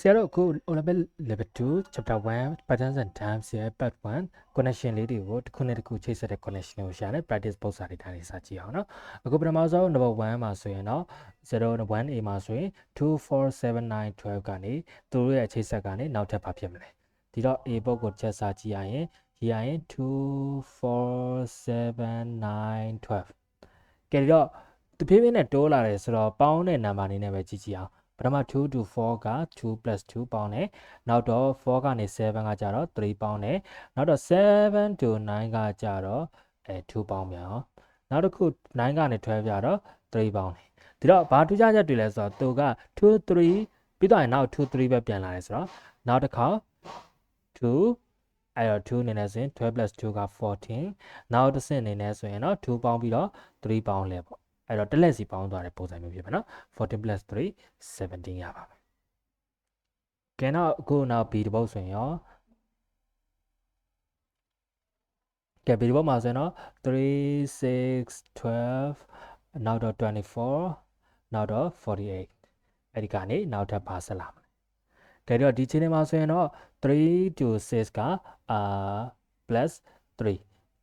ဆရာတို့အခု O-level level 2 chapter 1 patterns and terms ရဲ့ part 1 connection လေးတွေကိုတစ်ခုနဲ့တစ်ခုချိတ်ဆက်တဲ့ connection ကိုရှာတယ် practice ပုံစံတွေထားနေစာကြည့်အောင်နော်အခုပထမဆုံး number 1မှာဆိုရင်တော့ 0 1A မှာဆိုရင်2 4 7 9 12ကနေသူတို့ရဲ့ချိတ်ဆက်ကနေနောက်ထပ်ဘာဖြစ်မလဲဒီတော့ A ပုတ်ကိုချက်စာကြည့်ရရင်ရေးရရင်2 4 7 9 12ကဲဒီတော့တဖြည်းဖြည်းနဲ့တိုးလာတယ်ဆိုတော့ပေါင်းတဲ့ number အနေနဲ့ပဲကြည့်ကြည့်အောင်ပထမ2 to 4က2 plus 2ပေါင်းတယ်နောက်တော့4ကနေ7ကကြတော့3ပေါင်းတယ်နောက်တော့7 to 9ကကြတော့2ပေါင်းပြန်အောင်နောက်တစ်ခု9ကနေ12ကြတော့3ပေါင်းတယ်ဒီတော့ဘာထူးခြားချက်တွေလဲဆိုတော့သူက2 3ပြီးတော့နောက်2 3ပဲပြန်လာတယ်ဆိုတော့နောက်တစ်ခါ2အဲ့တော့2အနေနဲ့ဆိုရင်12 plus 2က14နောက်တစ်ဆင့်အနေနဲ့ဆိုရင်တော့2ပေါင်းပြီးတော့3ပေါင်းလဲပေါ့အဲ့တော့တစ်လက်စီပေါင်းသွားတဲ့ပုံစံမျိုးဖြစ်ပါနော်14 plus 3 17ရပါမယ်ကဲတော့အခုနောက် B တစ်ပုတ်ဆိုရင်ရောကဲ B တစ်ပုတ်မှာဆိုရင်တော့3 6 12နောက်တော့24နောက်တော့48အဲ့ဒီကနေနောက်ထပ်ပါဆက်လာမယ်ကဲတော့ဒီချိန်မှာဆိုရင်တော့3 to 6ကplus 3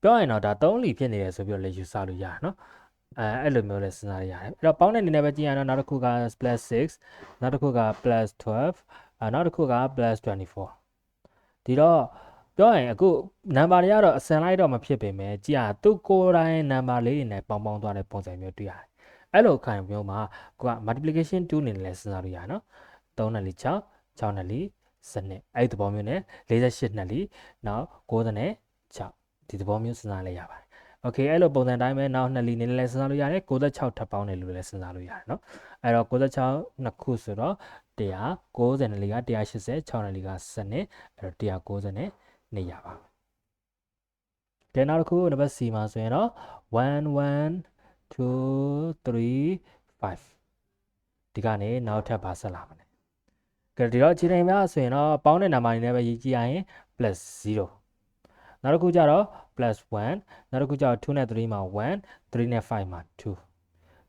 ပြောရင်တော့ဒါ3လီဖြစ်နေတယ်ဆိုပြီးတော့လည်းယူဆလို့ရတယ်နော်အဲ့လိုမျိုးလည်းစဉ်းစားရရတယ်အဲ့တော့ပေါင်းတဲ့အနေနဲ့ပဲကြည့်ရအောင်နောက်တစ်ခုက plus 6နောက်တစ်ခုက plus 12နောက်တစ်ခုက plus 24ဒီတော့ပြောရင်အခု number တွေကတော့အစင်လိုက်တော့မဖြစ်ပေမဲ့ကြည့်ရသူကိုယ်တိုင် number လေးတွေနဲ့ပေါင်းသွားတဲ့ပုံစံမျိုးတွေ့ရတယ်အဲ့လိုခံမျိုးမှာကိုက multiplication 2အနေနဲ့လည်းစဉ်းစားလို့ရတယ်နော်3နဲ့6 6နဲ့စနစ်အဲ့ဒီသဘောမျိုးနဲ့48နဲ့နောက်96ဒီသဘောမျိုးစဉ်းစားလိုက်ရပါတယ်โอเคအဲ့လိုပုံစံတိုင်းပဲနောက်2လီနေလည်းစဉ်းစားလို့ရတယ်96ထပ်ပေါင်းတယ်လို့လည်းစဉ်းစားလို့ရတယ်เนาะအဲ့တော့96နှစ်ခုဆိုတော့190နဲ့လီက180 6နဲ့လီကစနစ်အဲ့တော့190နဲ့နေရပါကဲနောက်တစ်ခုနံပါတ် C မှာဆိုရင်တော့1 1 2 3 5ဒီကနေနောက်ထပ်ပါဆက်လာမယ်ကဲဒီတော့အခြေအနေများဆိုရင်တော့ပေါင်းတဲ့နံပါတ်တွေနဲ့ပဲရေးကြည့်ရရင် plus 0နောက်တစ်ခုကျတော့ plus 1နောက်တစ်ခုကျတော့2နဲ့3မှာ1 3နဲ့5မှာ2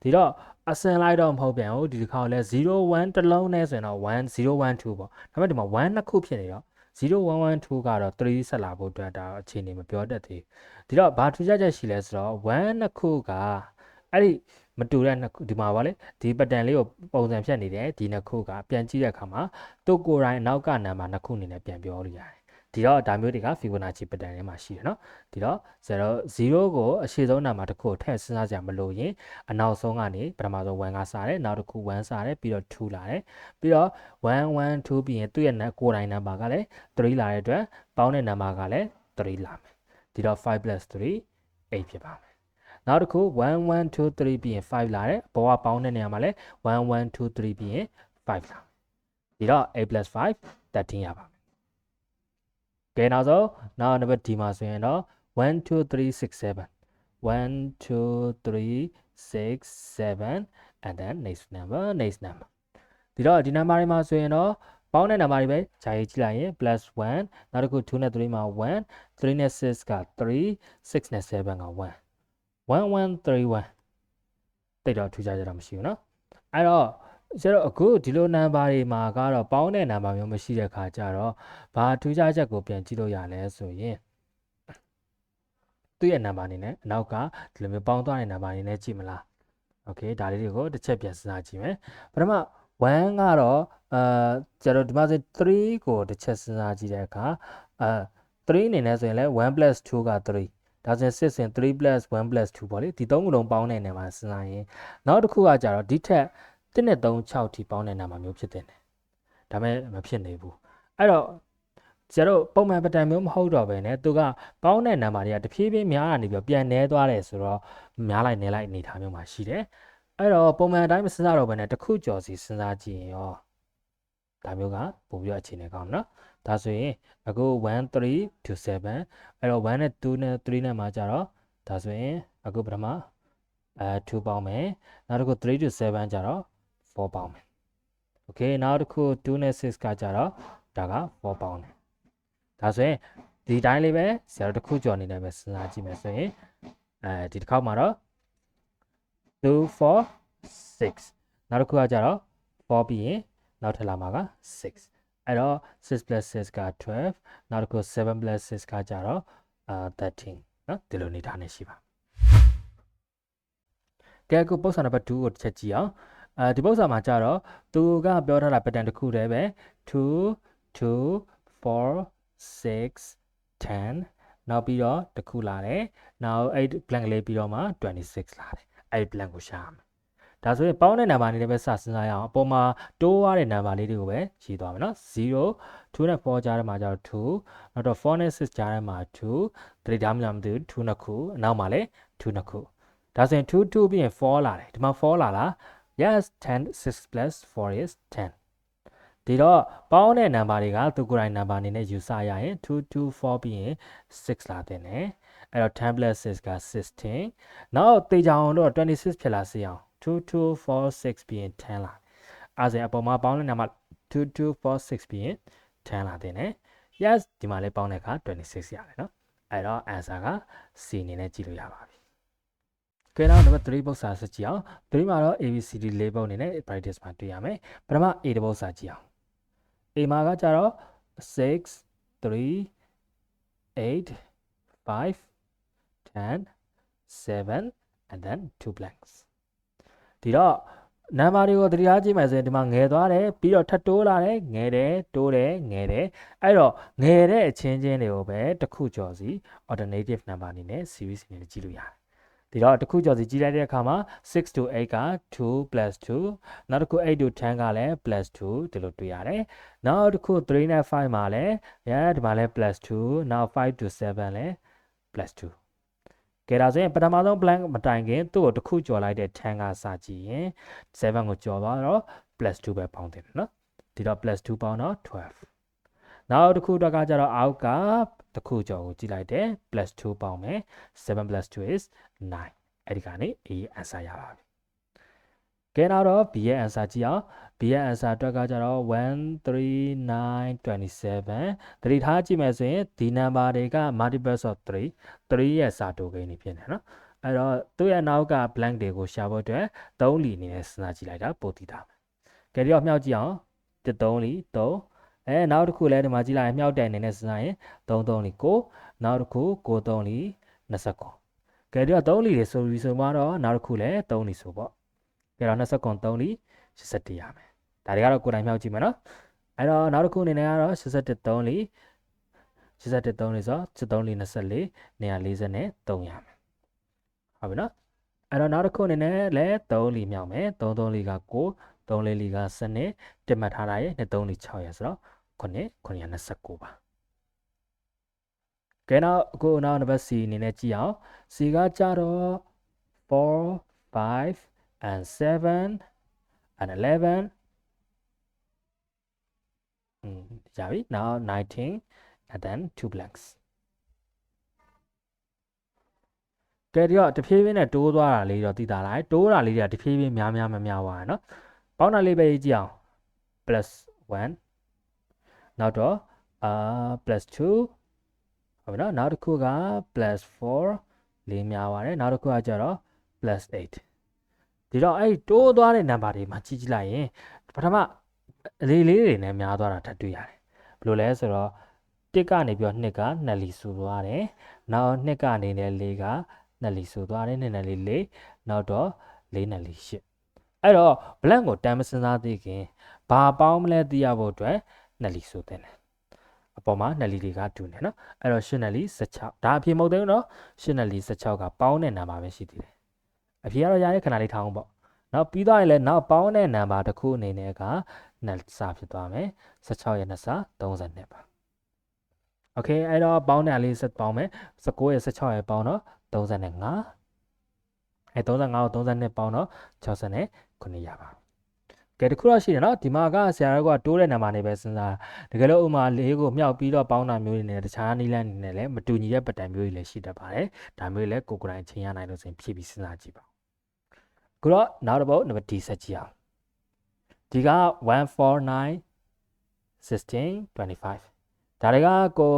ဒီတော့အစင်လိုက်တော့မဟုတ်ပြန်ဘူးဒီတစ်ခါလဲ0 1တစ်လုံးနဲ့ဆိုရင်တော့1 0 1 2ပေါ့ဒါပေမဲ့ဒီမှာ1နှစ်ခုဖြစ်နေတော့0 1 1 2ကတော့3ဆက်လာဖို့အတွက်ဒါအခြေအနေမပြောတတ်သေးဘူးဒီတော့ဘာထူးခြားချက်ရှိလဲဆိုတော့1နှစ်ခုကအဲ့ဒီမတူတဲ့နှစ်ခုဒီမှာဗောလေဒီပတန်လေးကိုပုံစံဖြတ်နေတယ်ဒီနှစ်ခုကပြန်ကြည့်တဲ့အခါမှာသူ့ကိုယ်တိုင်နောက်ကနံပါတ်နှစ်ခုအနေနဲ့ပြန်ပြောလို့ရတယ်ဒီတော့ဒါမျိုးတွေက Fibonacci ပတန်ထဲမှာရှိတယ်เนาะဒီတော့0ကိုအရှိဆုံးနံပါတ်တစ်ခုကိုထည့်စဉ်းစားကြမလို့ရင်အနောက်ဆုံးကနေပထမဆုံး1ကစားတယ်နောက်တစ်ခု1စားတယ်ပြီးတော့2လာတယ်ပြီးတော့1 1 2ပြီးရင်သူ့ရဲ့ကိုယ်တိုင်နံပါတ်ကလည်း3လာတဲ့အတွက်ပေါင်းတဲ့နံပါတ်ကလည်း3လာမယ်ဒီတော့5 + 3 8ဖြစ်ပါမယ်နောက်တစ်ခု1 1 2 3ပြီးရင်5လာတယ်ဘောကပေါင်းတဲ့နေရာမှာလဲ1 1 2 3ပြီးရင်5လာဒီတော့8 + 5 13ရပါမယ်ကဲနောက်ဆုံးနောက်နံပါတ် D မှာဆိုရင်တော့1 2 3 6 7 1 2 3 6 7 and then next number ဒီတော့ဒီ number တွေမှာဆိုရင်တော့ပေါင်းတဲ့ number တွေပဲဂျာရေးကြည့်လိုက်ရင် +1 နောက်တစ်ခု2နဲ့3မှာ1 3နဲ့6က3 6နဲ့7က1 1131တိတ်တော့ထူးခြားကြတာမရှိဘူးเนาะအဲ့တော့ကျတော့အခုဒီလို number တွေမှာကတော့ပေါင်းတဲ့ number မျိုးမရှိတဲ့ခါကျတော့ဘာထူးခြားချက်ကိုပြန်ကြည့်လို့ရလဲဆိုရင်သူ့ရဲ့ number အနေနဲ့အနောက်ကဒီလိုမျိုးပေါင်းသွားတဲ့ number အနေနဲ့ကြည့်မလားโอเคဒါလေးတွေကိုတစ်ချက်ပြန်စဉ်းစားကြည့်မယ်ပထမ1ကတော့ကျတော့ဒီမှာဆို3ကိုတစ်ချက်စဉ်းစားကြည့်တဲ့အခါ3အနေနဲ့ဆိုရင်လည်း1 + 2က3ဒါဆိုရင်6ဆိုရင်3 + 1 + 2ပေါ့လေဒီ3ခုလုံးပေါင်းတဲ့နေရာမှာစဉ်းစားရင်နောက်တစ်ခုကကြတော့ဒီထက်1နဲ့3 6ထိပေါင်းတဲ့နေရာမှာမျိုးဖြစ်တဲ့နေဒါပေမဲ့မဖြစ်နေဘူးအဲ့တော့ကျတော့ပုံမှန်ပတန်မျိုးမဟုတ်တော့ဘဲနဲ့သူကပေါင်းတဲ့နံပါတ်တွေကတဖြည်းဖြည်းများလာနေပြီးပြန်နေသွားတယ်ဆိုတော့များလိုက်နေလိုက်အနေထားမျိုးမှာရှိတယ်အဲ့တော့ပုံမှန်အတိုင်းမစဉ်းစားတော့ဘဲနဲ့တစ်ခုကြော်စီစဉ်းစားကြည့်ရင်ရောဒါမျိုးကပို့ပြီးအခြေအနေကောင်းနော်ဒါဆိုရင်အခု1 3 to 7အဲ့တော့1နဲ့2နဲ့3နဲ့မှာကြတော့ဒါဆိုရင်အခုပထမ2ပေါင်းမယ်နောက်တစ်ခု3 to 7ကြတော့4ပေါင်းမယ်โอเคနောက်တစ်ခု2နဲ့6ကကြတော့ဒါက4ပေါင်းတယ်ဒါဆိုရင်ဒီတိုင်းလေးပဲဆရာတို့တစ်ခုကြော်နေတယ်ပဲစဉ်းစားကြည့်မယ်ဆိုရင်ဒီတစ်ခေါက်မှာတော့ 2 4 6နောက်တစ်ခုကကြတော့4ပြီးရင်နောက်ထပ်လာမှာက6အဲ့တော့6 plus 6က12နောက်တစ်ခု7 plus 6ကကြတော့13เนาะဒီလိုနေထားနေရှိပါကဲအခုပုံစံနံပါတ်2ကိုတစ်ချက်ကြည့်အောင်ဒီပုံစံမှာကြတော့သူကပြောထားတာ pattern တစ်ခုတည်းပဲ2 2 4 6 10နောက်ပြီးတော့တစ်ခုလာတယ်နောက်အဲ့ blank လေးပြီးတော့မှ26လာတယ်အဲ့ blank ကိုရှာရမယ်ဒါဆိုရင်ပေါင်းတဲ့နံပါတ်လေးတွေပဲစစဉ်းစားရအောင်အပေါ်မှာတိုးရတဲ့နံပါတ်လေးတွေကိုပဲရေးသွားမယ်နော်0 2နဲ့4ကြားထဲမှာကျတော့2နောက်တော့4နဲ့6ကြားထဲမှာ2 3ဒါမှမဟုတ်2နှစ်ခုအနောက်မှာလည်း2နှစ်ခုဒါဆိုရင်2 2ပြီးရင်4လာတယ်ဒီမှာ4လာလား yes 10 6 plus 4 is 10ဒီတော့ပေါင်းတဲ့နံပါတ်တွေကသူကိုယ်တိုင်နံပါတ်အနေနဲ့ယူဆရရင်2 2 4ပြီးရင်6လာတဲ့နဲ့အဲ့တော့10 plus 6က16နောက်တေချာအောင်တော့26ဖြစ်လာစေအောင်2 2 4 6ပြီးရင်10လာအဲ့ဒါအပေါ်မှာပေါင်းတဲ့နံပါတ်2 2 4 6ပြီးရင်10လာတဲ့နဲ့ yes ဒီမှာလည်းပေါင်းတဲ့အခါ26ရတယ်နော်အဲ့တော့ answer က C အနေနဲ့ကြည့်လို့ရပါပြီကဲနောက်နံပါတ်3ပုဒ်စာစစ်ကြည့်အောင်3မှာတော့ ABCD ၄ပုဒ်အနေနဲ့ practice မှာတွေ့ရမယ်ပထမ A တပုဒ်စာကြည့်အောင် A မှာကကြတော့6 3 8 5 10 7 and then 2 blanks ဒီတော့နံပါတ်တွေကိုသတိထားကြည့်မယ်ဆိုရင်ဒီမှာငယ်သွားတယ်ပြီးတော့ထပ်တိုးလာတယ်ငယ်တယ်တိုးတယ်ငယ်တယ်အဲ့တော့ငယ်တဲ့အချင်းချင်းတွေကိုပဲတစ်ခုကျော်စီ alternative number အနေနဲ့ series အနေနဲ့ကြည့်လို့ရတယ်ဒီတော့တစ်ခုကျော်စီကြည့်လိုက်တဲ့အခါမှာ6 to 8က2 plus 2နောက်တစ်ခု8 to 10ကလည်း plus 2ဒီလိုတွေ့ရတယ်နောက်တစ်ခု3နဲ့5မှာလည်းဒီမှာလည်း plus 2နောက်5 to 7လည်း plus 2ကဲဒါဆိုရင်ပထမဆုံး blank မတိုင်ခင်သူ့ကိုတစ်ခုကျော်လိုက်တဲ့10ကစကြည့်ရင်7ကိုကျော်သွားတော့ plus 2ပဲပေါင်းတယ်နော်ဒီတော့ plus 2ပေါင်းတော့12နောက်တစ်ခုတော့ကကြတော့အောက်ကတစ်ခုကျော်ကိုကြည့်လိုက်တယ် plus 2ပေါင်းမယ်7 plus 2 is 9အဲ့ဒီကနေ A ရဲ့ answer ရပါပြီကဲနောက်တော့ B ရဲ့ answer ကြည့်အောင် B ရဲ့ answer အတွက်ကကြတော့1 3 9 27သတိထားကြည့်မယ်ဆိုရင်ဒီ number တွေက multiples of 3ရဲ့စာတိုကိန်းတွေဖြစ်နေနော်အဲ့တော့သူ့ရဲ့နောက်က blank တွေကိုရှာဖို့အတွက်3လီအနေနဲ့စဉ်းစားကြည့်လိုက်တာပိုတည်တာကဲဒီတော့မြှောက်ကြည့်အောင်3လီ3နောက်တစ်ခုလည်းဒီမှာကြည့်လိုက်ရင်မြှောက်တဲ့အနေနဲ့စဉ်းစားရင်3လီ9နောက်တစ်ခု3လီ29ကဲဒီတော့3လီတွေဆိုပြီးဆိုမှတော့နောက်တစ်ခုလည်း3လီဆိုပေါ့ကဲတော့29 3လီ81ရမယ်ဒါတွေကတော့ကိုယ်တိုင်မြှောက်ကြည့်မယ်နော်အဲ့တော့နောက်တစ်ခုအနေနဲ့ကတော့81 3လီ81 3လီဆို73လီ24 243ရမယ်ဟုတ်ပြီနော်အဲ့တော့နောက်တစ်ခုအနေနဲ့လည်း3လီမြောက်မယ်3လီက9 3လီက12တက်မှတ်ထားတာရဲ့3လီ6ရယ်ဆိုတော့929ပါကဲနောက်အခုနောက်နံပါတ် C အနေနဲ့ကြည့်အောင် C ကကြတော့4 5 and 7 and 11ရပြီ now 19 and then 2 blanks ကဲဒီတော့တဖြည်းဖြည်းနဲ့တိုးသွားတာလေးတော့သိတာလိုက်တိုးတာလေးတွေကတဖြည်းဖြည်းများသွားရနော်ပေါင်းတာလေးပဲကြည့်အောင် plus 1နောက်တော့plus 2ဟုတ်ပြီနော်နောက်တစ်ခုက plus 4လေးများပါတယ်နောက်တစ်ခုကကျတော့ plus 8ဒီတော့အဲ့တိုးသွားတဲ့နံပါတ်တွေမှာကြည့်လိုက်ရင်ပထမလေးတွေနဲ့များသွားတာထပ်တွေ့ရတယ်ဘယ်လိုလဲဆိုတော့1ကနေပြီးတော့2က2လီဆိုသွားတယ်နောက်2ကနေနဲ့4က2လီဆိုသွားတယ်2နဲ့4နောက်တော့4နဲ့8အဲ့တော့ blank ကိုတန်းမစင်းစားသေးခင်ဘာပေါင်းမလဲသိရဖို့အတွက်2လီဆိုတဲ့အပေါ်မှာ2လီတွေကတူနေနော်အဲ့တော့8နဲ့လီ16ဒါအဖြေမဟုတ်သေးဘူးနော်8နဲ့လီ16ကပေါင်းတဲ့နံပါတ်ပဲရှိသေးတယ်အဖြေကတော့ရရဲ့ခဏလေးထားအောင်ပေါ့နောက်ပြီးသွားရင်လည်းနောက်ပေါင်းတဲ့နံပါတ်တစ်ခုအနေနဲ့က2စာဖြစ်သွားမယ်16ရဲ့2စာ32ပါโอเคအဲ့တော့ပေါင်းတဲ့လေးဆက်ပေါင်းမယ်19ရဲ့16ရဲ့ပေါင်းတော့35အဲ35ကို32ပေါင်းတော့69ရပါကဲတခုတော့ရှိတယ်နော်ဒီမှာကဆရာတို့ကတိုးတဲ့နံပါတ်တွေပဲစဉ်းစားတကယ်လို့ဥမာ၄ကိုမြောက်ပြီးတော့ပေါင်းတာမျိုးတွေနဲ့တခြားနည်းလမ်းတွေနဲ့လည်းမတူညီတဲ့ပတ်တန်မျိုးတွေလည်းရှိတတ်ပါတယ်ဒါမျိုးတွေလည်းကိုယ်တိုင်ချိန်ရနိုင်လို့ဆိုရင်ဖြည့်ပြီးစဉ်းစားကြည့်ပါခုတော့နောက်တစ်ပုဒ်နံပါတ် D ဆက်ကြည့်အောင်ဒီက1 4 9 16 25ဒါတွေကကို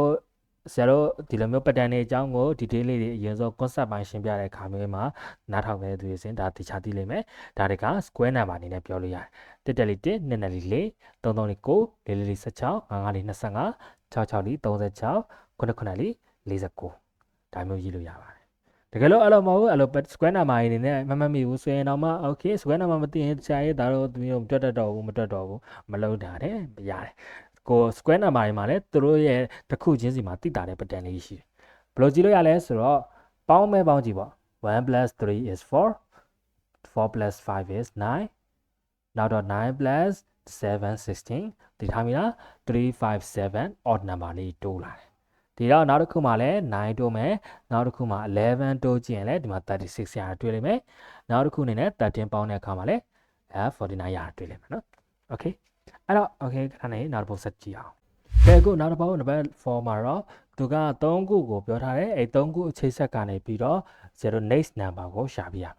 ဆရာတို့ဒီလိုမျိုး pattern တွေအကြောင်းကို detail လေးတွေအရင်ဆုံး concept ပိုင်းရှင်းပြတဲ့အခါမျိုးမှာနားထောင်တဲ့သူတွေစဉ်ဒါတခြားသိလိမ့်မယ်ဒါတွေက square number အနေနဲ့ပြောလို့ရတယ်တစ်တက်လေး1 2နဲ့လေး4 3 3လေး9 4လေး16 5 5လေး25 6 6လေး36 9 9လေး49ဒါမျိုးရေးလို့ရပါတယ်တကယ်လို့အဲ့လိုမဟုတ်ဘူးအဲ့လို square number အနေနဲ့မမှတ်မိဘူးဆိုရင်တော့မှ okay square number မသိရင်ဆရာရေးဒါတော့သူမျိုးမတွက်တတ်တော့ဘူးမတွက်တော့ဘူးမလုပ်တာတဲ့ရတယ်ကို square number တွေမှာလည်းသူတို့ရဲ့တစ်ခုချင်းစီမှာတိတာတဲ့ pattern လေးရှိတယ်ဘယ်လိုကြည့်လို့ရလဲဆိုတော့ပေါင်းမဲပေါင်းကြည့်ပေါ့1 plus 3 is 4 4 plus 5 is 9နောက်တော့9 plus 7 16ဒီထားမိလား3 5 7 odd number လေးတိုးလာတယ်ဒီတော့နောက်တစ်ခုမှလည်း9တိုးမယ်နောက်တစ်ခုမှ11တိုးကြည့်ရင်လည်းဒီမှာ36ရတွေ့လိမ့်မယ်နောက်တစ်ခုအနေနဲ့13ပေါင်းတဲ့အခါမှာလည်း49ရတွေ့လိမ့်မယ်နော် okay အဲ့တော့ okay ခဏနေနောက်တစ်ပုတ်ဆက်ကြည့်အောင်ကဲအခုနောက်တစ်ပုတ်နံပါတ်4မှာတော့သူက3ခုကိုပြောထားတယ်အဲ့3ခုအချိတ်ဆက်ကနေပြီးတော့ zero next number ကိုရှာပြရမယ်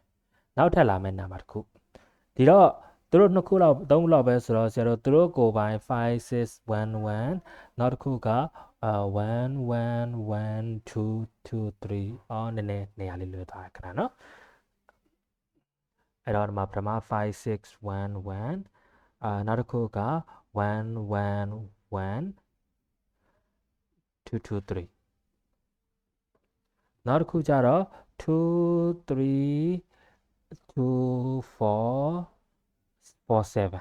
နောက်ထပ်လာမယ့် number တစ်ခုဒီတော့သူတို့နှစ်ခုလောက်3ခုလောက်ပဲဆိုတော့ zero သူတို့ကိုပိုင်း5 6 1 1နောက်တစ်ခုက1 1 1 2 2 3အော်နည်းနည်းနေရာလေးလွယ်သွားတယ်ခဏနော်အဲ့တော့ဒီမှာပထမ5 6 1 1နောက်တစ်ခုက1 1 1 2 2 3နောက်တစ်ခုကျတော့2 3 2 4 4 7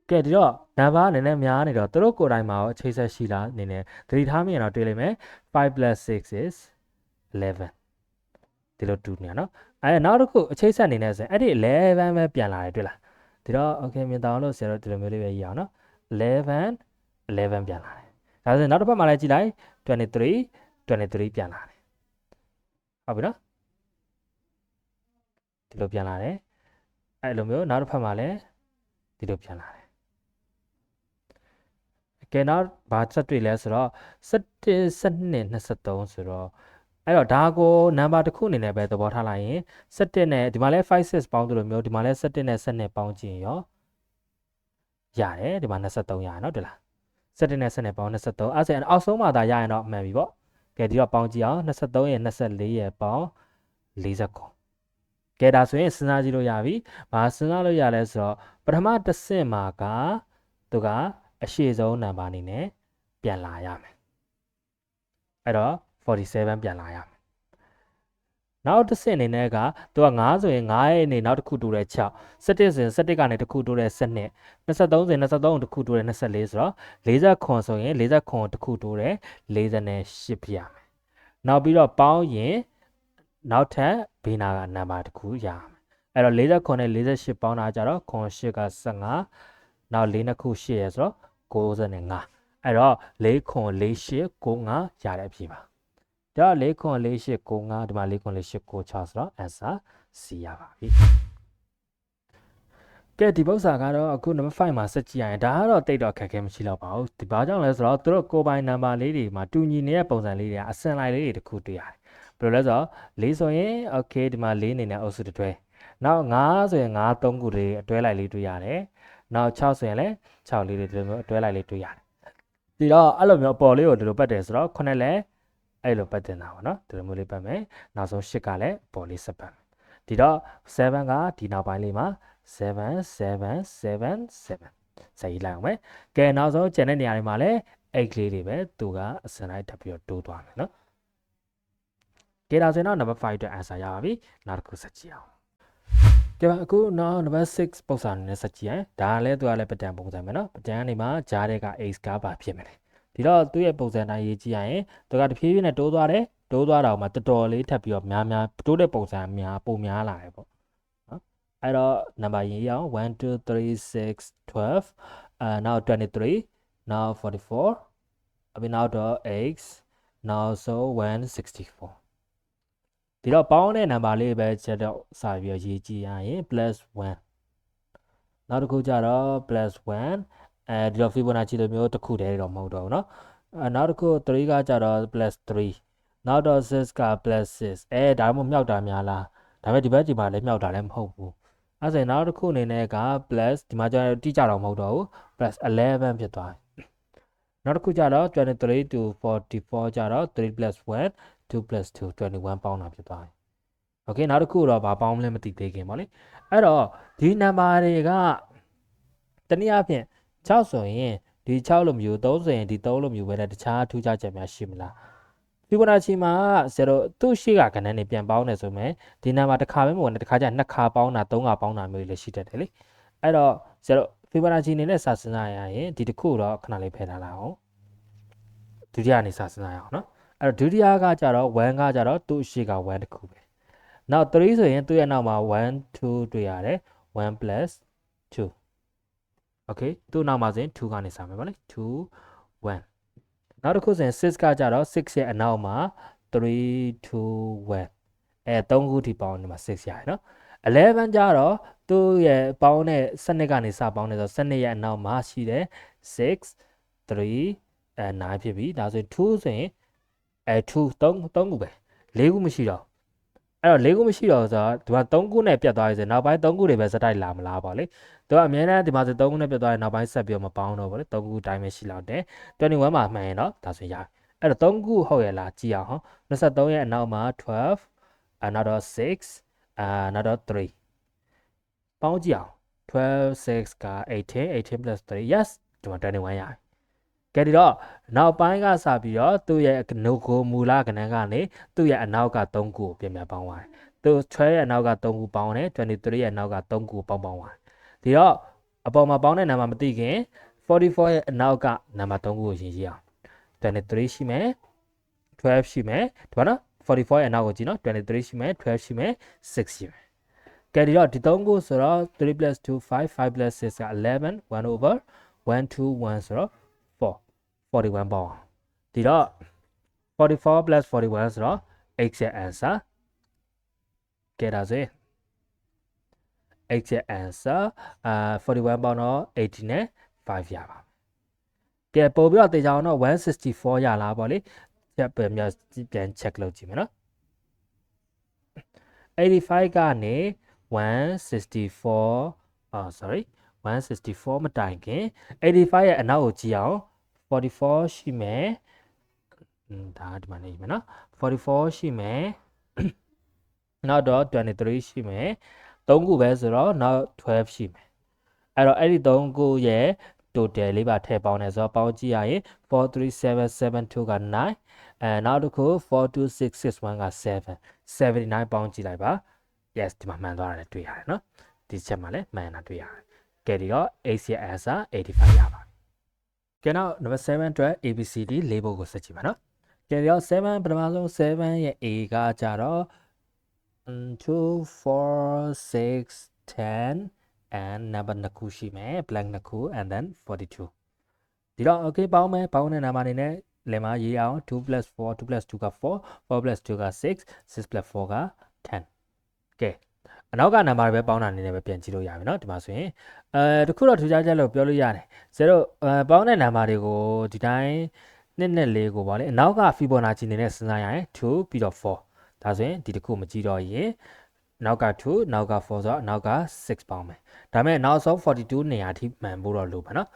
ကဲဒီတော့နံပါတ်အနေနဲ့များနေတော့သူတို့ကိုယ်တိုင်မှာရောအခြေဆက်ရှိလားအနေနဲ့သတိထားမိရင်တော့တွေ့လိမ့်မယ်5 plus 6 is 11ဒီလိုတူနေနော်အဲနောက်တစ်ခုအခြေဆက်အနေနဲ့ဆိုရင်အဲ့ဒီ11ပဲပြန်လာတယ်တွေ့လားဒီတော့ okay မြင်တောင်းလို့ဆရာတို့ဒီလိုမျိုးလေးပဲရအောင်နော်11ပြန်လာတယ်ဒါဆိုရင်နောက်တစ်ဖက်မှာလည်းကြည့်လိုက်23ပြန်လာတယ်ဟုတ်ပြီနော်ဒီလိုပြန်လာတယ်အဲ့လိုမျိုးနောက်တစ်ဖက်မှာလည်းဒီလိုပြန်လာတယ်ကဲနောက်ဘာဆက်တွေ့လဲဆိုတော့17 12 23ဆိုတော့အဲ့တော့ဒါကိုနံပါတ်တစ်ခုအနေနဲ့ပဲသဘောထားလိုက်ရင်17နဲ့ဒီမှာလဲ5 6ပေါင်းသလိုမျိုးဒီမှာလဲ17နဲ့12ပေါင်းကြည့်ရောရတယ်ဒီမှာ23ရတယ်နော်တွေ့လား17နဲ့12ပေါင်း23အဲ့ဆိုရင်အောက်ဆုံးမှာဒါရရင်တော့မှန်ပြီပေါ့ကဲဒီတော့ပေါင်းကြည့်အောင်23ရဲ့24ရဲ့ပေါင်း49ကဲဒါဆိုရင်စဉ်းစားကြည့်လို့ရပြီဘာစဉ်းစားလို့ရလဲဆိုတော့ပထမတစ်ဆင့်မှာကသူကအရှိဆုံးနံပါတ်အနေနဲ့ပြန်လာရမယ်အဲ့တော့47ပြန်လာရမယ်နောက်တစ်ဆင့်အနေနဲ့ကသူက9ဆိုရင်9ရဲ့အနေနောက်တစ်ခုတိုးတဲ့6 17ဆိုရင်17ကနေတစ်ခုတိုးတဲ့12 23ဆိုရင်23တစ်ခုတိုးတဲ့24ဆိုတော့40ခွန်ဆိုရင်40ခွန်တစ်ခုတိုးတဲ့48ပြရမယ်နောက်ပြီးတော့ပေါင်းရင်နောက်ထပ်ဘေးနာကနံပါတ်တစ်ခုရမယ်အဲ့တော့40ခွန်နဲ့48ပေါင်းတာကြတော့ခွန်8က15နောက်4နှစ်ခု8ရယ်ဆိုတော့95အဲ့တော့4ခွန်48 95ရတဲ့အဖြစ်ပါဒါ4ခွန်48 95ဒီမှာ4ခွန်48 96ဆိုတော့ answer C ရပါပြီကဲဒီပု္ပ္ပစာကတော့အခု number 5မှာဆက်ကြည့်ရရင်ဒါကတော့တိတ်တော့ခက်ခဲမရှိတော့ပါဘူးဒီဘာကြောင့်လဲဆိုတော့သူတို့ကိုပိုင်နံပါတ်လေးတွေမှာတူညီနေတဲ့ပုံစံလေးတွေကအစင်လိုက်လေးတွေတခုတွေ့ရတယ်ဘယ်လိုလဲဆိုတော့4ဆိုရင် okay ဒီမှာ4အနေနဲ့အုပ်စုတစ်တွဲနောက်5ဆိုရင်5 3ခုတွေအတွဲလိုက်လေးတွေ့ရတယ်နောက်6ဆိုရင်လည်း6လေးတွေဒီလိုမျိုးအတွဲလိုက်လေးတွေ့ရတယ်ဒီတော့အဲ့လိုမျိုးအပေါ်လေးကိုဒီလိုပတ်တယ်ဆိုတော့9လည်းအဲ့လိုပတ်တင်တာပေါ့နော်ဒီလိုမျိုးလေးပတ်မယ်နောက်ဆုံး8ကလည်းအပေါ်လေးဆက်ပတ်မယ်ဒီတော့7ကဒီနောက်ပိုင်းလေးမှာ7 7 7 7ဆက်ရေးလိုက်အောင်မယ်ကဲနောက်ဆုံးကျန်တဲ့နေရာတွေမှာလည်း8ကလေးတွေပဲသူကအစင်လိုက်ထပ်ပြီးတော့တိုးသွားမယ်နော်ကဲဒါဆိုရင်တော့ number 5အတွက် answer ရပါပြီနောက်တစ်ခုဆက်ကြည့်အောင်ကဲအခုနောက် number 6ပုံစံနဲ့ဆက်ကြည့်ရင်ဒါလည်းသူကလည်းပတန်ပုံစံပဲနော်ပတန်ကနေမှဂျားတဲ့က x ကပါဖြစ်မယ်ဒီတော့သူ့ရဲ့ပုံစံတိုင်းရေးကြည့်ရရင်သူကတဖြည်းဖြည်းနဲ့တိုးသွားတယ်တိုးသွားတာမှတော်တော်လေးထပ်ပြီးတော့များတိုးတဲ့ပုံစံပုံများလာတယ်ပေါ့နော်အဲ့တော့ number ရေးရအောင်1 2 3 6 12 now 23 now 44 အပြင်နောက်တော့ x now so 164ဒီတော့ပေါင်းတဲ့ number လေးပဲချက်တော့စာပြီးတော့ရေးကြည့်ရရင် +1 နောက်တစ်ခုကျတော့ +1ဒီတော့ Fibonacci လိုမျိုးတစ်ခုတည်းတော့မဟုတ်တော့ဘူးเนาะနောက်တစ်ခု3ကကျတော့ +3 နောက်တော့6က +6ဒါမှမဟုတ်မြောက်တာများလားဒါပေမဲ့ဒီဘက်ဒီမှာလည်းမြောက်တာလည်းမဟုတ်ဘူးအဲ့ဆိုရင်နောက်တစ်ခုအနေနဲ့က plus ဒီမှာကျတော့တိကျတော့မဟုတ်တော့ဘူး +11ဖြစ်သွားပြီ နောက်တစ်ခုကျတော့23 to 44ကျတော့3 plus 1 2 plus 2 21ပေါင်းတာဖြစ်သွားပြီโอเคနောက်တစ်ခုတော့ဘာပေါင်းမလဲမသိသေးခင်ပေါ့လေအဲ့တော့ဒီနံပါတ်တွေကတနည်းအားဖြင့်6ဆိုရင်ဒီ6လိုမျိုး3ဆိုရင်ဒီ3လိုမျိုးပဲတခြားထူးခြားချက်များရှိမလားဖီဘိုနာချီမှာ0သူ့ရှိကကဏ္ဍနဲ့ပြန်ပေါင်းတယ်ဆိုရင်ဒီနံပါတ်တစ်ခါပဲမဟုတ်နဲ့တစ်ခါကျ2ခါပေါင်းတာ3ခါပေါင်းတာမျိုးလည်းရှိတတ်တယ်လေအဲ့တော့0ဖီဘိုနာချီအနေနဲ့စစဉ်းစားရရင်ဒီတစ်ခုတော့ခဏလေးဖယ်ထားလိုက်အောင်ဒုတိယအနေစစဉ်းစားရအောင်နော်အဲ့တော့ဒုတိယကကြတော့1ကကြတော့သူ့ရှိက1တစ်ခုပဲနောက်3ဆိုရင်သူ့ရဲ့နောက်မှာ1 2တွေ့ရတယ်1 plus 2 okay သူ့နောက်မှာဆိုရင်2ကနေစမယ်ဗောလေ2 1နောက်တစ်ခုဆိုရင်6ကကြတော့6ရဲ့အနောက်မှာ3 2 13ခုထိပေါင်းနေမှာ6ရရနော်11ကြတော့သူ့ရဲ့ပေါင်းတဲ့စနစ်ကနေစပေါင်းနေဆိုစနစ်ရဲ့အနောက်မှာရှိတယ်6 3 9ဖြစ်ပြီဒါဆိုရင်2ဆိုရင်2 3ခုပဲ4ခုမရှိတော့အဲ့တော့4ခုမရှိတော့ဆိုတော့ဒီမှာ3ခုနဲ့ပြတ်သွားပြီဆိုနောက်ပိုင်း3ခုတွေပဲစတိုက်လာမလားပေါ့လေသူကအများနဲ့ဒီမှာဆို3ခုနဲ့ပြတ်သွားရင်နောက်ပိုင်းဆက်ပြီးမပေါင်းတော့ပေါ့လေ3ခုတိုင်းပဲရှိလောက်တယ်21မှာမှန်ရင်တော့ဒါဆိုရအဲ့တော့3ခုဟုတ်ရဲ့လားကြည့်အောင်ဟော23ရဲ့အနောက်မှာ12နောက်တော့6နောက်တော့3ပေါင်းကြည့်အောင်12 6က18 plus 3 yes ဒီမှာ21ရတယ်ကဲဒီတော့နောက်ပိုင်းကစပြီးတော့သူ့ရဲ့နှုတ်ကိုမူလကဏ္ဍကနေသူ့ရဲ့အနောက်က3ခုကိုပြင်ပြန်ပေါင်းသွားတယ်သူ12ရဲ့အနောက်က3ခုပေါင်းတယ်23ရဲ့အနောက်က3ခုပေါင်းသွားတယ်ဒီတော့အပေါ်မှာပေါင်းတဲ့နံပါတ်မသိခင်44ရဲ့အနောက်ကနံပါတ်3ခုကိုရေးအောင်23ရှိမယ်12ရှိမယ်ဒီပါနော်44ရဲ့အနောက်ကိုကြည့်နော်23ရှိမယ်12ရှိမယ်6ရှိမယ်ကဲဒီတော့ဒီ3ခုဆိုတော့3 plus 2 5 5 plus 6က11 1 over 1 2 1ဆိုတော့41ပေါင်းဒီတော့44 plus 41ဆိုတော့ x ရဲ့ answer ကဲဒါဆိုရင် x ရဲ့ answer 41ပေါင်းတော့80နဲ့5ရပါကဲပို့ပြီးတော့တေချာအောင်တော့164ရလားပေါ့လေချက်ပြန် check လုပ်ကြည့်မယ်နော်85ကနေ164 sorry 164မတိုင်ခင်85ရဲ့အနောက်ကိုကြည့်အောင်44ရှိမယ်ဒါဒီမှာနေမယ်နော်44ရှိမယ်နောက်တော့23ရှိမယ်3ခုပဲဆိုတော့နောက်12ရှိမယ်အဲ့တော့အဲ့ဒီ3ခုရဲ့ total လေးပါထည့်ပေါင်းတယ်ဆိုတော့ပေါင်းကြည့်ရရင်43772က9နောက်တစ်ခု42661က7 79ပေါင်းကြည့်လိုက်ပါ yes ဒီမှာမှန်သွားတာလည်းတွေ့ရတယ်နော်ဒီချက်မှာလည်းမှန်တာတွေ့ရတယ်ကဲဒီတော့ x ရဲ့ answer 85ရပါကဲနောက် number 7 အတွက် ABCD လေးပုဒ်ကိုဆက်ကြည့်ပါနော်ကဲတော့7ပထမဆုံး7ရဲ့ A ကကြတော့2 4 6 10 and number 2ခုရှိမယ် blank 2ခု and then 42ဒီတော့ okay ပေါင်းမယ်ပေါင်းတဲ့ number အနေနဲ့လင်မရေးအောင်2 plus 4 2 plus 2က4 4 plus 2က6 6 plus 4က10ကဲအနောက်ကနံပါတ်ပဲပေါင်းတာအနေနဲ့ပဲပြန်ကြည့်လို့ရပြီเนาะဒီမှာဆိုရင်တခုတော့ထူးခြားချက်လို့ပြောလို့ရတယ်0ပေါင်းတဲ့နံပါတ်တွေကိုဒီတိုင်းနှစ်နဲ့4ကိုပေါ့လေအနောက်က Fibonacci အနေနဲ့စဉ်းစားရရင်2ပြီးတော့4ဒါဆိုရင်ဒီတစ်ခုမကြည့်တော့ရင်နောက်က2နောက်က4ဆိုတော့နောက်က6ပေါင်းမယ်ဒါပေမဲ့နောက်ဆုံး42နေရာထိမှန်ဖို့တော့လိုပါเนาะ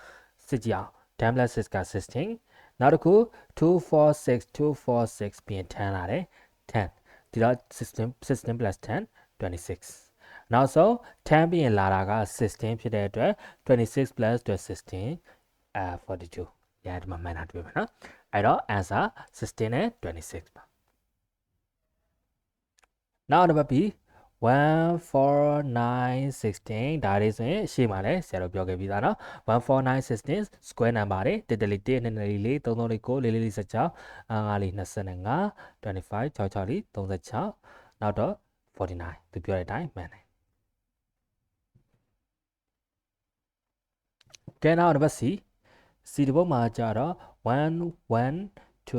စစ်ကြည့်အောင်10 plus 6က16နောက်တစ်ခု246 246ပြင်10လာတယ်10ဒီတော့16 plus 10 26နောက်ဆုံး10ပြင်လာတာက16ဖြစ်တဲ့အတွက်26 plus 16 42ရဒီမှာမှန်တာတွေ့ပါနော်အဲ့တော့ answer 16နဲ့26ပါနောက်တစ်ပတ်ပြီး14916ဒါလေးဆိုရင်ရှေ့မှာလည်းဆရာတို့ပြောခဲ့ပြီးသားเนาะ14916 square number တွေ1 1 1 2 4 3 3 4 9 4 4 16 5 4 25 25 6 6 36နောက်တော့49သူပြောတဲ့အတိုင်းမှန်တယ်ကဲနောက်တစ်ပတ် C ဒီဘုတ်မှာကြတော့1 1 2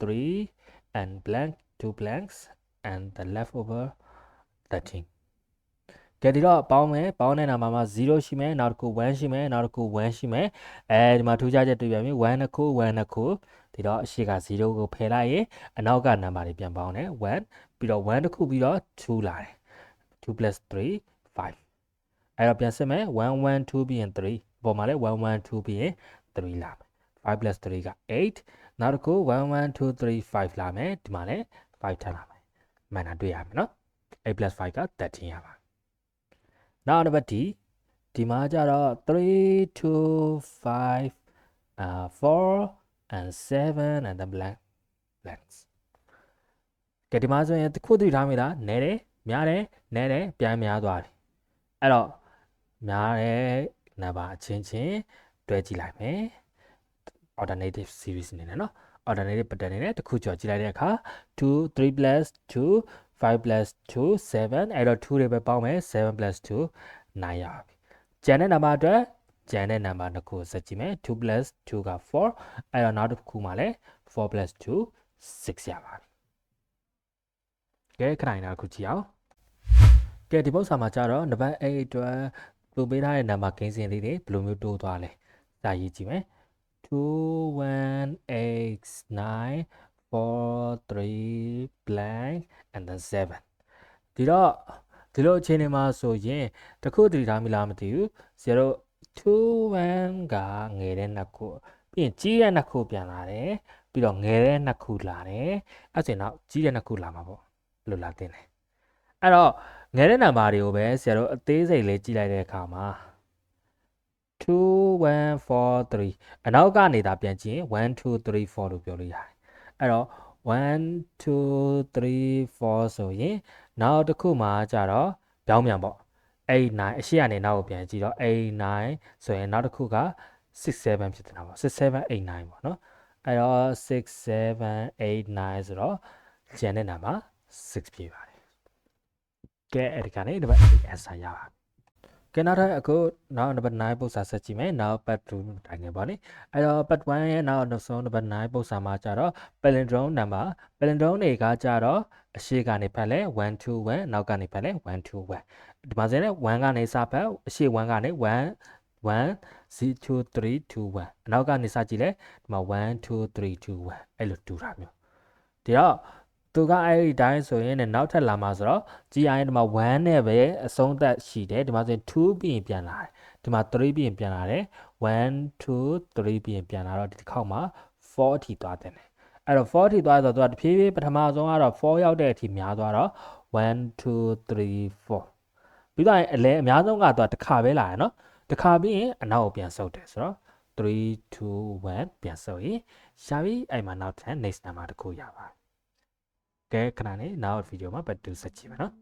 3 and blank 2 blanks and the leftover 13ကဲဒီတော့ပေါင်းမယ်ပေါင်းတဲ့နာမှာ0ရှိမယ်နောက်တစ်ခု1ရှိမယ်နောက်တစ်ခု1ရှိမယ်ဒီမှာထူးခြားချက်တွေ့ပြန်ပြီ1တစ်ခု1တစ်ခုဒီတော့အရှိက0ကိုဖယ်လိုက်ရင်အနောက်ကနံပါတ်တွေပြန်ပေါင်းတယ်1ပြီးတော့1တစ်ခုပြီးတော့2လာတယ်2 plus 3 5အဲ့တော့ပြန်စစ်မယ်1 1 2ပြီးရင်3ပေါ်မှာလဲ1 1 2ပြီးရင်3လာမယ် 5 plus 3က8နောက်တစ်ခု1 1 2 3 5လာမယ်ဒီမှာလည်း5ထပ်လာမယ်မှန်တာတွေ့ရမယ်နော်8 plus 5က13ရပါနောက်တစ်ပတ်ဒီမှာကျတော့3 2 5 4 and 7 and the blanks ကဲဒီမှာဆိုရင်တစ်ခုသိထားမိလားနဲတယ်များတယ်နဲတယ်ပြန်များသွားပြီအဲ့တော့များတဲ့နံပါတ်အချင်းချင်းတွဲကြည့်လိုက်မယ် alternative series အနေနဲ့เนาะ alternative pattern အနေနဲ့တစ်ခုကြော်ကြည့်လိုက်တဲ့အခါ2 3 plus 2 5 plus 2 7အဲ့တော့2တွေပဲပေါင်းမယ်7 plus 2 9ရပါပြီကျန်တဲ့နံပါတ်အတွက်ကျန်တဲ့နံပါတ်တစ်ခုဆက်ကြည့်မယ်2 plus 2က4အဲ့တော့နောက်တစ်ခုမှလည်း4 plus 2 6ရပါပြီကဲခဏလေးတစ်ခုကြည့်အောင်ကဲဒီပုဒ်စာမှာကြတော့နံပါတ်8အတွက်ပုံပေးထားတဲ့နံပါတ်ကိန်းစဉ်လေးတွေဘယ်လိုမျိုးတိုးသွားလဲစာရေးကြည့်မယ်2 1 8 9 4 3 blank and then 7ဒီလိုအခြေအနေမှာဆိုရင်တခုတည်ထားမိလားမသိဘူး0 2 1ကငယ်တဲ့နှစ်ခုပြီးရင်ကြီးတဲ့နှစ်ခုပြန်လာတယ်ပြီးတော့ငယ်တဲ့နှစ်ခုလာတယ်အဲ့ဆိုရင်တော့ကြီးတဲ့နှစ်ခုလာမှာပေါ့ဘယ်လိုလာတင်လဲအဲ့တော့ငယ်တဲ့နံပါတ်တွေကိုပဲဆရာတို့အသေးစိတ်လေးကြည့်လိုက်တဲ့အခါမှာ2 1 4 3အနောက်ကနေသာပြန်ကြည့်ရင်1 2 3 4လို့ပြောလို့ရတယ်အဲ့တော့1 2 3 4ဆိုရင်နောက်တစ်ခုမှာကြတော့ပြောင်းပြန်ပေါ့8 9အရှိကနေနောက်ကိုပြန်ကြည့်တော့8 9ဆိုရင်နောက်တစ်ခုက6 7ဖြစ်နေတာပေါ့6 7 8 9ပေါ့နော်အဲ့တော့6 7 8 9ဆိုတော့ကျန်တဲ့နံပါတ်6ဖြစ်ပါတယ်ကဲအဲ့ဒီကနေနံပါတ်8 answer ရပါကဲနောက်ထပ်အခုနောက်နံပါတ်9ပုဒ်စာဆက်ကြည့်မယ်နောက် part 2တိုင်းငယ်ပါလေအဲ့တော့ part 1ရဲ့နောက်ဆုံးနံပါတ်9ပုဒ်စာမှာကြတော့ palindrome number palindrome တွေကကြတော့အရှိကနေဖတ်လဲ1 2 1နောက်ကနေဖတ်လဲ1 2 1ဒီမှာစတဲ့1ကနေစဖတ်အရှိ1ကနေ1 1 0 2 3 2 1အနောက်ကနေစကြည့်လဲဒီမှာ1 2 3 2 1အဲ့လိုတူတာမျိုးဒီတော့သူကအဲ့ဒီတိုင်းဆိုရင်နောက်ထပ်လာမှာဆိုတော့ GI ဒီမှာ1နဲ့ပဲအဆုံးသက်ရှိတယ်ဒီမှာဆိုရင်2ပြီးရင်ပြန်လာတယ်ဒီမှာ3ပြီးရင်ပြန်လာတယ်1 2 3ပြီးရင်ပြန်လာတော့ဒီတစ်ခေါက်မှာ4အထိသွားတယ်အဲ့တော့4အထိသွားဆိုတော့သူကတဖြည်းဖြည်းပထမဆုံးကတော့4ရောက်တဲ့အထိများသွားတော့1 2 3 4ပြီးတော့အလဲအများဆုံးကတော့တစ်ခါပဲလာရနော်တစ်ခါပြီးရင်အနောက်ကိုပြန်ဆုပ်တယ်ဆိုတော့3 2 1ပြန်ဆုပ်ရင်ရှာပြီးအဲ့မှာနောက်ထပ် next number တစ်ခုရပါကဲခဏလေးနောက်ဗီဒီယိုမှာပတ်တူဆက်ကြည့်မယ်နော်